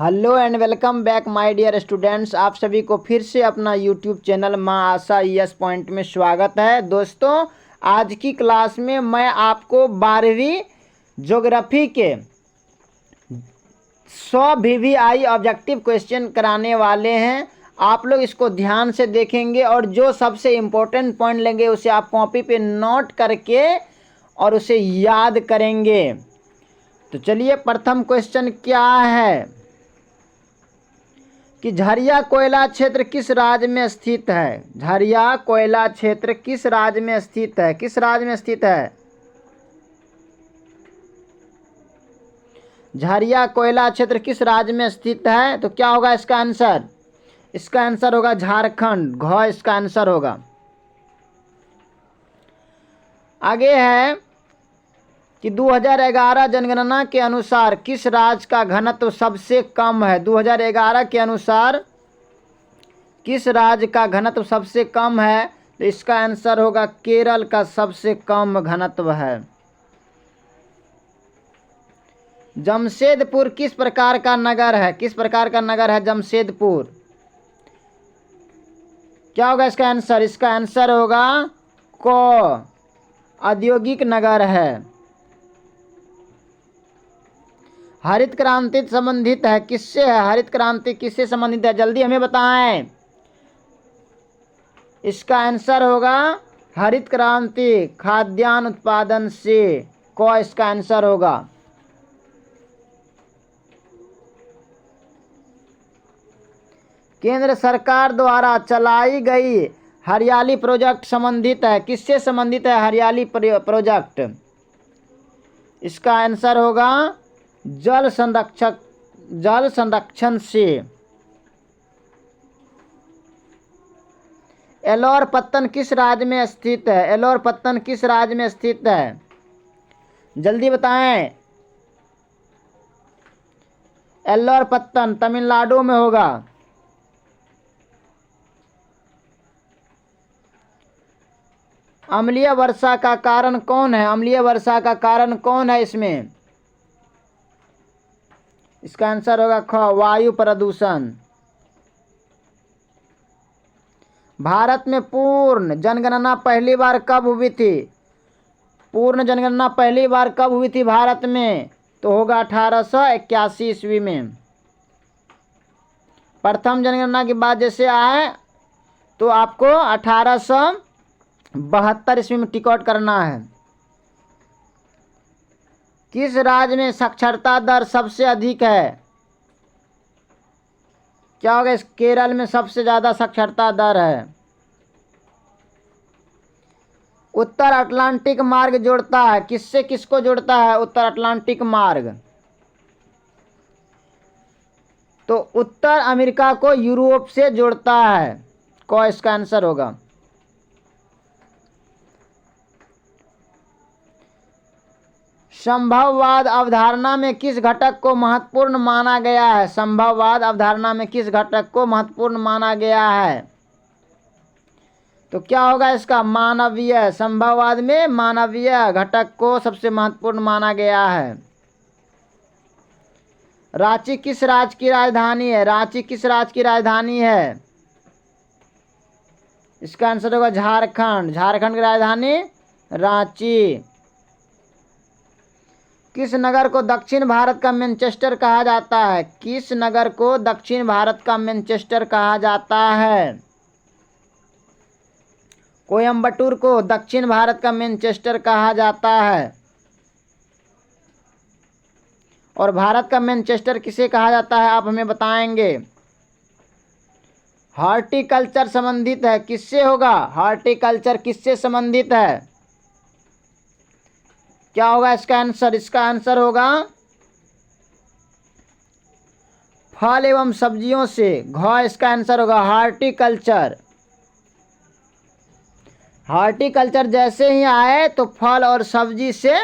Hello and welcome back my dear students. आप सभी को फिर से अपना यूट्यूब चैनल माँ आशा ES पॉइंट में स्वागत है। दोस्तों, आज की क्लास में मैं आपको 12वीं ज्योग्राफी के 100 VVI ऑब्जेक्टिव क्वेश्चन कराने वाले हैं। आप लोग इसको ध्यान से देखेंगे और जो सबसे इम्पोर्टेंट पॉइंट लेंगे उसे आप कॉपी पे नोट करके और उसे याद करेंगे। तो चलिए, प्रथम क्वेश्चन क्या है कि झरिया कोयला क्षेत्र किस राज्य में स्थित है। झरिया कोयला क्षेत्र किस राज्य में स्थित है? किस राज्य में स्थित है? झरिया कोयला क्षेत्र किस राज्य में स्थित है? तो क्या होगा इसका आंसर? इसका आंसर होगा झारखंड। घ इसका आंसर होगा। आगे है कि 2011 जनगणना के अनुसार किस राज्य का घनत्व सबसे कम है? 2011 के अनुसार किस राज्य का घनत्व सबसे कम है? तो इसका आंसर होगा केरल का सबसे कम घनत्व है। जमशेदपुर किस प्रकार का नगर है? किस प्रकार का नगर है जमशेदपुर? क्या होगा इसका आंसर? इसका आंसर होगा क, औद्योगिक नगर है। हरित क्रांति संबंधित है किससे है? हरित क्रांति किससे संबंधित है? जल्दी हमें बताएं। इसका आंसर होगा हरित क्रांति खाद्यान्न उत्पादन से। क इसका आंसर होगा। केंद्र सरकार द्वारा चलाई गई हरियाली प्रोजेक्ट संबंधित है किससे संबंधित है? हरियाली प्रोजेक्ट। इसका आंसर होगा जल संरक्षण से। एलोर पत्तन किस राज्य में स्थित है? एलोर पत्तन किस राज्य में स्थित है? जल्दी बताएं। एलोर पत्तन तमिलनाडु में होगा। अम्लीय वर्षा का कारण कौन है? अम्लीय वर्षा का कारण कौन है इसमें? इसका आंसर होगा ख, वायु प्रदूषण। भारत में पूर्ण जनगणना पहली बार कब हुई थी? पूर्ण जनगणना पहली बार कब हुई थी भारत में? तो होगा 1881 ईस्वी में। प्रथम जनगणना की बात जैसे आए तो आपको 1872 ईस्वी में टिकट करना है। किस राज्य में साक्षरता दर सबसे अधिक है? क्या होगा? इस केरल में सबसे ज़्यादा साक्षरता दर है। उत्तर अटलांटिक मार्ग जोड़ता है किससे किसको जोड़ता है? उत्तर अटलांटिक मार्ग तो उत्तर अमेरिका को यूरोप से जोड़ता है। क इसका आंसर होगा। संभववाद अवधारणा में किस घटक को महत्वपूर्ण माना गया है? संभववाद अवधारणा में किस घटक को महत्वपूर्ण माना गया है? तो क्या होगा इसका? मानवीय। संभववाद में मानवीय घटक को सबसे महत्वपूर्ण माना गया है। रांची किस राज्य की राजधानी है? रांची किस राज्य की राजधानी है? इसका आंसर होगा झारखंड। झारखंड की राजधानी रांची। किस नगर को दक्षिण भारत का मैनचेस्टर कहा जाता है? किस नगर को दक्षिण भारत का मैनचेस्टर कहा जाता है? कोयम्बटूर को दक्षिण भारत का मैनचेस्टर कहा जाता है। और भारत का मैनचेस्टर किसे कहा जाता है आप हमें बताएंगे। हॉर्टिकल्चर संबंधित है किससे होगा? हॉर्टिकल्चर किससे संबंधित है? क्या होगा इसका आंसर? इसका आंसर होगा फल एवं सब्जियों से। घ इसका आंसर होगा हॉर्टिकल्चर। हॉर्टिकल्चर जैसे ही आए तो फल और सब्जी से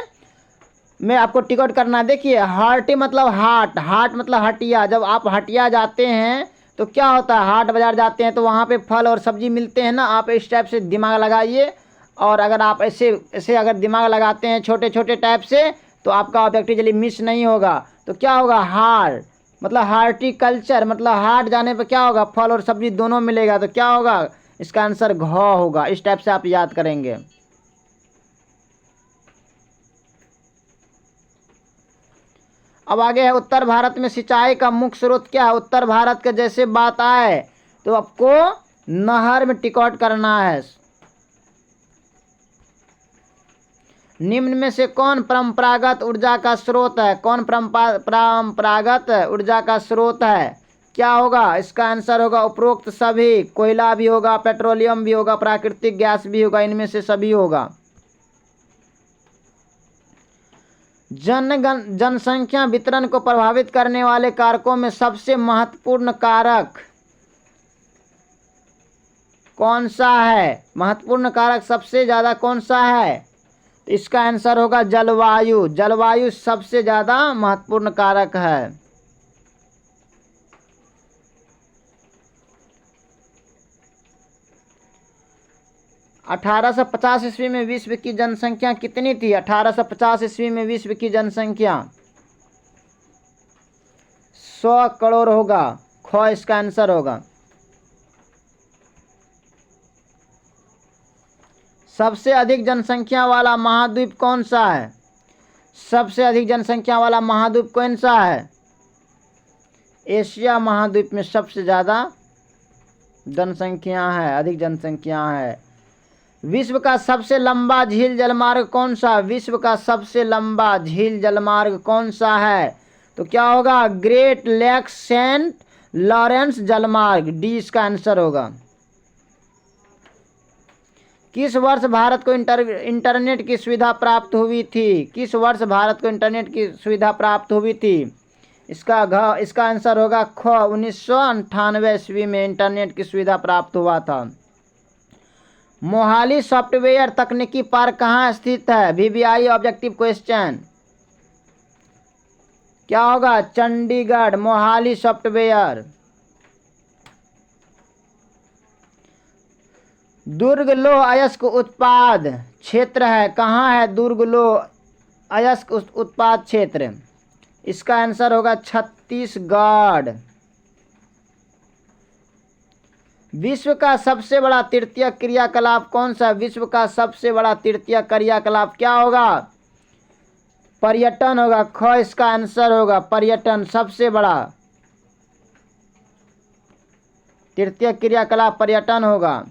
में आपको टिकट करना। देखिए, हार्टी मतलब हाट, हाट मतलब हटिया। जब आप हटिया जाते हैं तो क्या होता है? हाट बाजार जाते हैं तो वहाँ पे फल और सब्जी मिलते हैं ना। आप इस टाइप से दिमाग लगाइए और अगर आप ऐसे ऐसे अगर दिमाग लगाते हैं छोटे छोटे टाइप से तो आपका ऑब्जेक्टिव जल्दी मिस नहीं होगा। तो क्या होगा? हाट। मतलब हार्टिकल्चर मतलब हाट जाने पर क्या होगा, फल और सब्जी दोनों मिलेगा, तो क्या होगा, इसका आंसर घ होगा। इस टाइप से आप याद करेंगे। अब आगे है, उत्तर भारत में सिंचाई का मुख्य स्रोत क्या है। उत्तर भारत के जैसे बात आए तो आपको नहर में टिक आउट करना है। निम्न में से कौन परंपरागत ऊर्जा का स्रोत है, कौन परंपरागत ऊर्जा का स्रोत है, क्या होगा, इसका आंसर होगा उपरोक्त सभी। कोयला भी होगा, पेट्रोलियम भी होगा, प्राकृतिक गैस भी होगा, इनमें से सभी होगा। जनसंख्या वितरण को प्रभावित करने वाले कारकों में सबसे महत्वपूर्ण कारक कौन सा है, महत्वपूर्ण कारक सबसे ज़्यादा कौन सा है, इसका आंसर होगा जलवायु। जलवायु सबसे ज़्यादा महत्वपूर्ण कारक है। 1850 ईस्वी में विश्व की जनसंख्या कितनी थी। 1850 ईस्वी में विश्व की जनसंख्या 100 करोड़ होगा। ख इसका आंसर होगा। सबसे अधिक जनसंख्या वाला महाद्वीप कौन सा है, सबसे अधिक जनसंख्या वाला महाद्वीप कौन सा है। एशिया महाद्वीप में सबसे ज़्यादा जनसंख्या है, अधिक जनसंख्या है। विश्व का सबसे लंबा झील जलमार्ग कौन सा, विश्व का सबसे लंबा झील जलमार्ग कौन सा है, तो क्या होगा, ग्रेट लेक्स सेंट लॉरेंस जलमार्ग। डी इसका आंसर होगा। किस वर्ष भारत को इंटरनेट की सुविधा प्राप्त हुई थी, किस वर्ष भारत को इंटरनेट की सुविधा प्राप्त हुई थी, इसका आंसर होगा ख 1998 ईस्वी में इंटरनेट की सुविधा प्राप्त हुआ था। मोहाली सॉफ्टवेयर तकनीकी पार्क कहाँ स्थित है। VVI ऑब्जेक्टिव क्वेश्चन, क्या होगा, चंडीगढ़। मोहाली सॉफ्टवेयर। दुर्ग लौह अयस्क उत्पाद क्षेत्र है, कहाँ है दुर्ग लौह अयस्क उत्पाद क्षेत्र, इसका आंसर होगा छत्तीसगढ़। विश्व का सबसे बड़ा तृतीय क्रियाकलाप कौन सा, विश्व का सबसे बड़ा तृतीय क्रियाकलाप क्या होगा, पर्यटन होगा। ख इसका आंसर होगा पर्यटन, सबसे बड़ा तृतीय क्रियाकलाप पर्यटन होगा।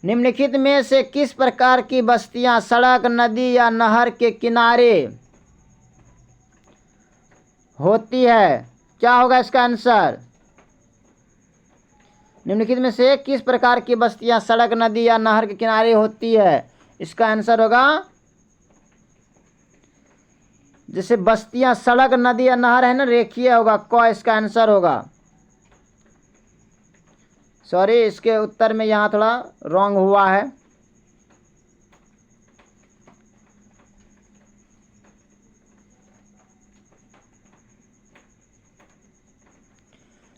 निम्नलिखित में से किस प्रकार की बस्तियां सड़क, नदी या नहर के किनारे होती है, क्या होगा इसका आंसर। निम्नलिखित में से किस प्रकार की बस्तियां सड़क, नदी या नहर के किनारे होती है, इसका आंसर होगा, जैसे बस्तियां सड़क, नदी या नहर है ना, रेखीय होगा। क इसका आंसर होगा। सॉरी, इसके उत्तर में यहाँ थोड़ा रॉन्ग हुआ है।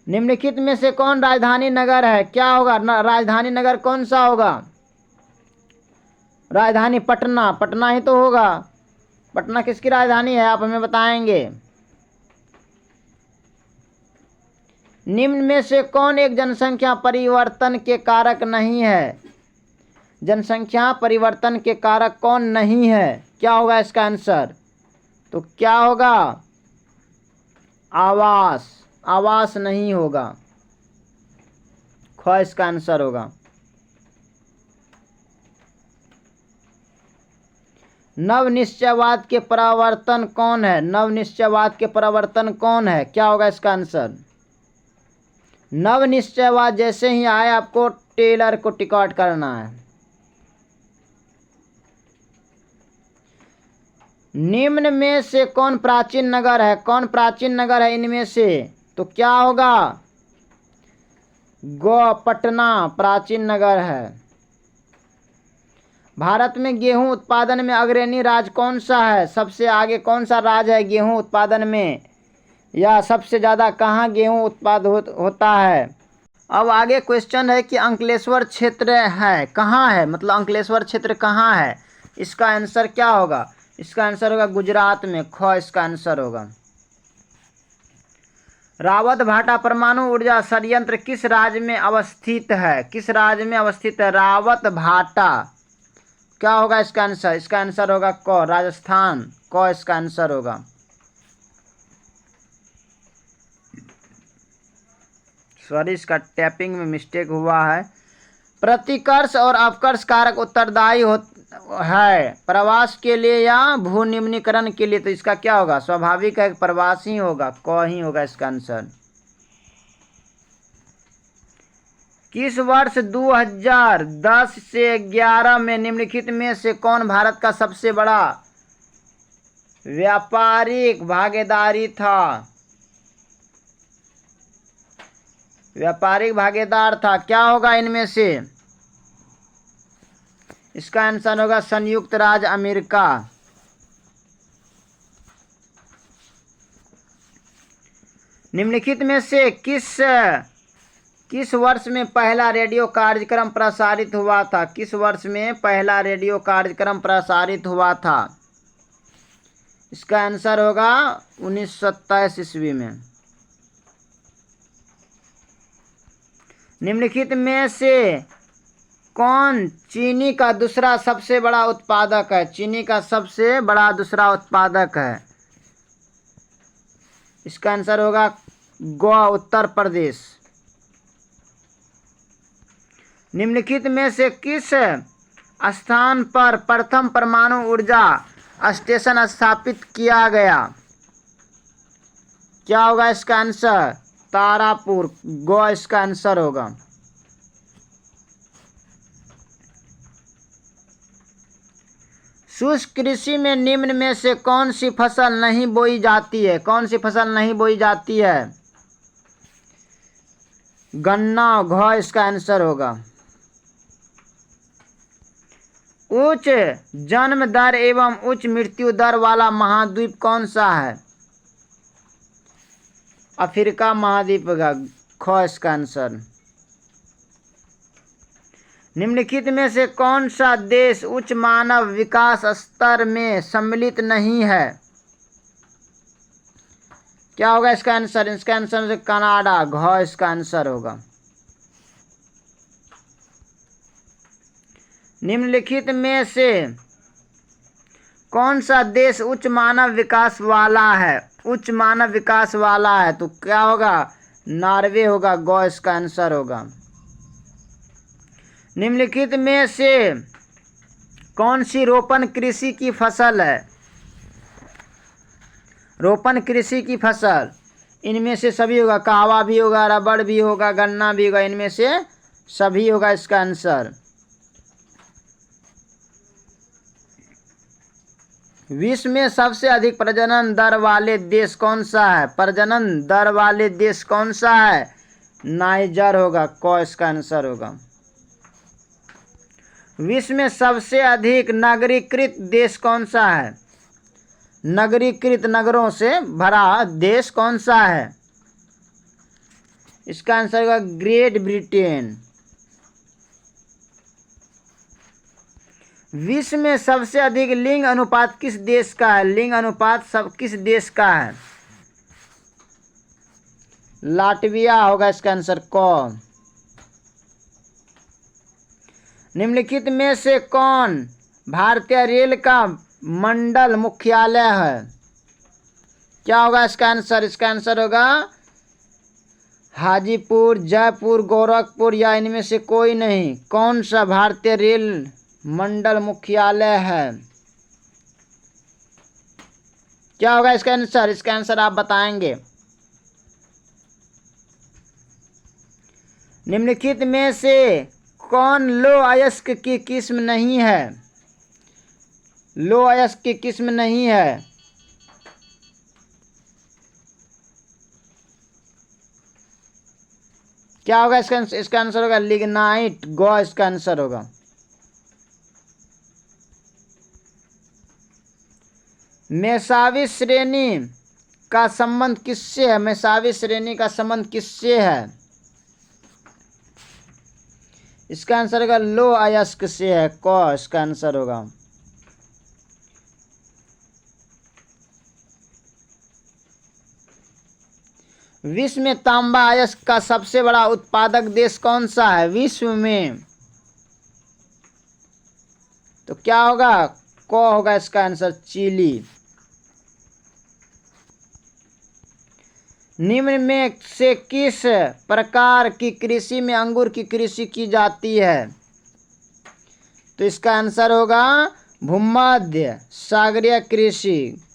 निम्नलिखित में से कौन राजधानी नगर है, क्या होगा, राजधानी नगर कौन सा होगा, राजधानी पटना। पटना ही तो होगा। पटना किसकी राजधानी है, आप हमें बताएंगे। निम्न में से कौन एक जनसंख्या परिवर्तन के कारक नहीं है, जनसंख्या परिवर्तन के कारक कौन नहीं है, क्या होगा इसका आंसर, तो क्या होगा, आवास। आवास नहीं होगा। ख इसका आंसर होगा। नवनिश्चयवाद के प्रवर्तन कौन है, नवनिश्चयवाद के प्रवर्तन कौन है, क्या होगा इसका आंसर। नवनिश्चयवाद जैसे ही आए आपको टेलर को टिक आउट करना है। निम्न में से कौन प्राचीन नगर है, कौन प्राचीन नगर है इनमें से, तो क्या होगा, पटना प्राचीन नगर है। भारत में गेहूं उत्पादन में अग्रणी राज्य कौन सा है, सबसे आगे कौन सा राज्य है गेहूं उत्पादन में, या सबसे ज़्यादा कहाँ गेहूं उत्पाद होता है। अब आगे क्वेश्चन है कि अंकलेश्वर क्षेत्र है कहाँ है, मतलब अंकलेश्वर क्षेत्र कहाँ है, इसका आंसर क्या होगा। इसका आंसर होगा गुजरात में, ख इसका आंसर होगा। रावत भाटा परमाणु ऊर्जा संयंत्र किस राज्य में अवस्थित है? किस राज्य में अवस्थित है रावत भाटा? क्या होगा इसका आंसर? इसका आंसर होगा क, राजस्थान, क इसका आंसर होगा। सॉरी, इसका टैपिंग में मिस्टेक हुआ है। प्रतिकर्ष और अपकर्ष कारक उत्तरदायी है प्रवास के लिए या भूनिम्नीकरण के लिए? तो इसका क्या होगा? स्वाभाविक है, प्रवास ही होगा, क ही होगा इसका आंसर। किस वर्ष 2010 से 11 में निम्नलिखित में से कौन भारत का सबसे बड़ा व्यापारिक भागीदारी था? व्यापारिक भागीदार था, क्या होगा इनमें से? इसका आंसर होगा संयुक्त राज्य अमेरिका। निम्नलिखित में से किस वर्ष में पहला रेडियो कार्यक्रम प्रसारित हुआ था? किस वर्ष में पहला रेडियो कार्यक्रम प्रसारित हुआ था? इसका आंसर होगा 1927 ईस्वी में। निम्नलिखित में से कौन चीनी का दूसरा सबसे बड़ा उत्पादक है? चीनी का सबसे बड़ा दूसरा उत्पादक है। इसका आंसर होगा गोवा, उत्तर प्रदेश। निम्नलिखित में से किस स्थान पर प्रथम परमाणु ऊर्जा स्टेशन स्थापित किया गया? क्या होगा इसका आंसर? तारापुर, गोवा इसका आंसर होगा। शुष्क कृषि में निम्न में से कौन सी फसल नहीं बोई जाती है? कौन सी फसल नहीं बोई जाती है? गन्ना, घ इसका आंसर होगा। उच्च जन्म दर एवं उच्च मृत्यु दर वाला महाद्वीप कौन सा है? अफ्रीका महाद्वीप का, ख इसका आंसर। निम्नलिखित में से कौन सा देश उच्च मानव विकास स्तर में सम्मिलित नहीं है? क्या होगा इसका आंसर? इसका आंसर कनाडा, घ इसका आंसर होगा। निम्नलिखित में से कौन सा देश उच्च मानव विकास वाला है? उच्च मानव विकास वाला है, तो क्या होगा? नॉर्वे होगा, ग इसका आंसर होगा। निम्नलिखित में से कौन सी रोपण कृषि की फसल है? रोपण कृषि की फसल इनमें से सभी होगा। कहवा भी होगा, रबड़ भी होगा, गन्ना भी होगा, इनमें से सभी होगा इसका आंसर। विश्व में सबसे अधिक प्रजनन दर वाले देश कौन सा है? प्रजनन दर वाले देश कौन सा है? नाइजर होगा, क इसका आंसर होगा। विश्व में सबसे अधिक नगरीकृत देश कौन सा है? नगरीकृत, नगरों से भरा देश कौन सा है? इसका आंसर होगा ग्रेट ब्रिटेन। विश्व में सबसे अधिक लिंग अनुपात किस देश का है? लिंग अनुपात सब किस देश का है? लाटविया होगा इसका आंसर, क। निम्नलिखित में से कौन भारतीय रेल का मंडल मुख्यालय है? क्या होगा इसका आंसर? इसका आंसर होगा हाजीपुर, जयपुर, गोरखपुर या इनमें से कोई नहीं। कौन सा भारतीय रेल मंडल मुख्यालय है? क्या होगा इसका आंसर? इसका आंसर आप बताएंगे। निम्नलिखित में से कौन लो अयस्क की किस्म नहीं है? लो अयस्क की किस्म नहीं है। क्या होगा इसका आंसर होगा लिग्नाइट, ग इसका आंसर होगा। मेसावी श्रेणी का संबंध किससे है? मेसावी श्रेणी का संबंध किससे है? इसका आंसर होगा लो अयस्क से है, क इसका आंसर होगा। विश्व में तांबा अयस्क का सबसे बड़ा उत्पादक देश कौन सा है विश्व में? तो क्या होगा? क होगा इसका आंसर, चिली। निम्न में से किस प्रकार की कृषि में अंगूर की कृषि की जाती है? तो इसका आंसर होगा भूमध्य सागरीय कृषि।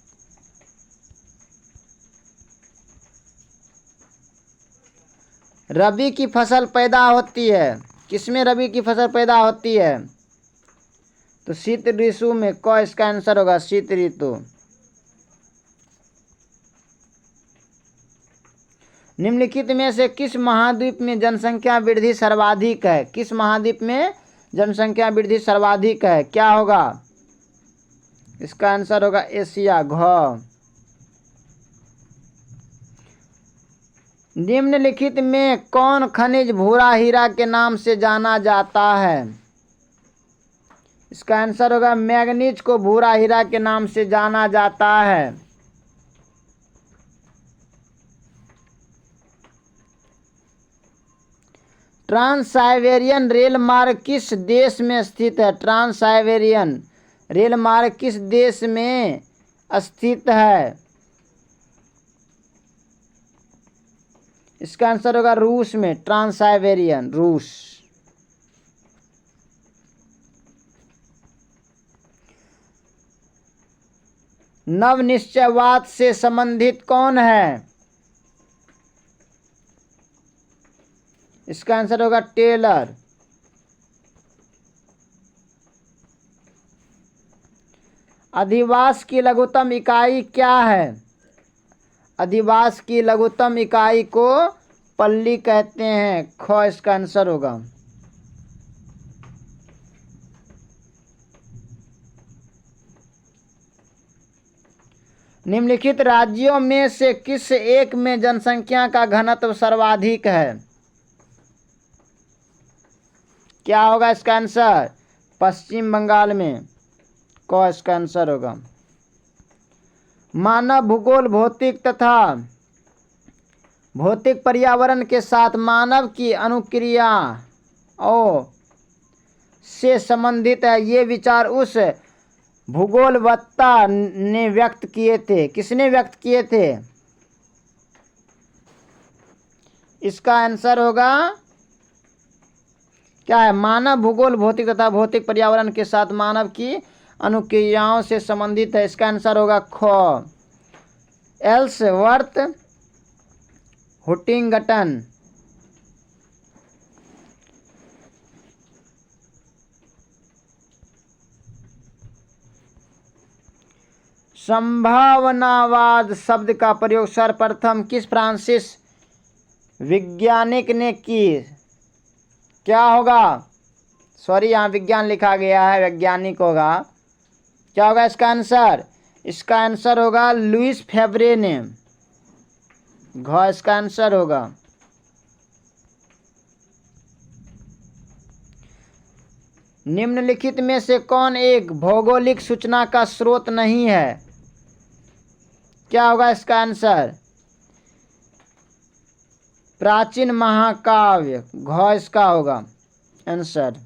रबी की फसल पैदा होती है, किसमें रबी की फसल पैदा होती है? तो शीत ऋतु में। क इसका आंसर होगा, शीत ऋतु। निम्नलिखित में से किस महाद्वीप में जनसंख्या वृद्धि सर्वाधिक है? किस महाद्वीप में जनसंख्या वृद्धि सर्वाधिक है? क्या होगा? इसका आंसर होगा एशिया, घ। निम्नलिखित में कौन खनिज भूरा हीरा के नाम से जाना जाता है? इसका आंसर होगा मैग्नीज को भूरा हीरा के नाम से जाना जाता है। ट्रांस साइबेरियन रेल मार्ग किस देश में स्थित है? ट्रांस साइबेरियन रेल मार्ग किस देश में स्थित है? इसका आंसर होगा रूस में, ट्रांस साइबेरियन, रूस। नवनिश्चयवाद से संबंधित कौन है? इसका आंसर होगा टेलर। अधिवास की लघुत्तम इकाई क्या है? अधिवास की लघुत्तम इकाई को पल्ली कहते हैं, ख इसका आंसर होगा। निम्नलिखित राज्यों में से किस एक में जनसंख्या का घनत्व सर्वाधिक है? क्या होगा इसका आंसर? पश्चिम बंगाल में, क इसका आंसर होगा। मानव भूगोल भौतिक तथा भौतिक पर्यावरण के साथ मानव की अनुक्रियाओं से संबंधित है। ये विचार उस भूगोलवेत्ता ने व्यक्त किए थे। किसने व्यक्त किए थे? इसका आंसर होगा क्या है? मानव भूगोल भौतिक तथा भौतिक पर्यावरण के साथ मानव की अनुक्रियाओं से संबंधित है। इसका आंसर होगा ख, एल्सवर्थ हुटिंगटन। संभावनावाद शब्द का प्रयोग सर्वप्रथम किस फ्रांसीसी वैज्ञानिक ने की? क्या होगा? सॉरी, यहाँ विज्ञान लिखा गया है, वैज्ञानिक होगा। क्या होगा इसका आंसर? इसका आंसर होगा लुइस फेब्रे ने, घ इसका आंसर होगा। निम्नलिखित में से कौन एक भौगोलिक सूचना का स्रोत नहीं है? क्या होगा इसका आंसर? प्राचीन महाकाव्य, घ इसका होगा आंसर।